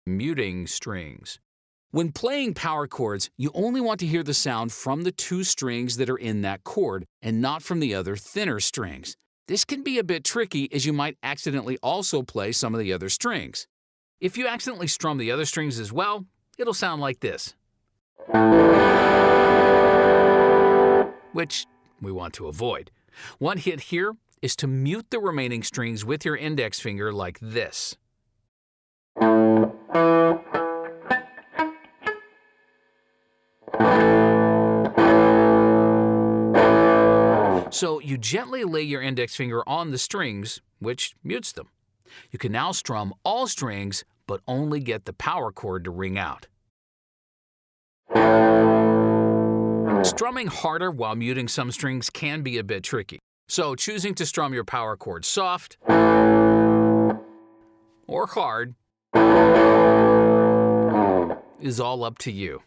Muting strings. When playing power chords, you only want to hear the sound from the two strings that are in that chord and not from the other thinner strings. This can be a bit tricky as you might accidentally also play some of the other strings. If you accidentally strum the other strings as well, it'll sound like this, which we want to avoid. One hint here is to mute the remaining strings with your index finger like this. So you gently lay your index finger on the strings, which mutes them. You can now strum all strings, but only get the power chord to ring out. Strumming harder while muting some strings can be a bit tricky, so choosing to strum your power chord soft or hard is all up to you.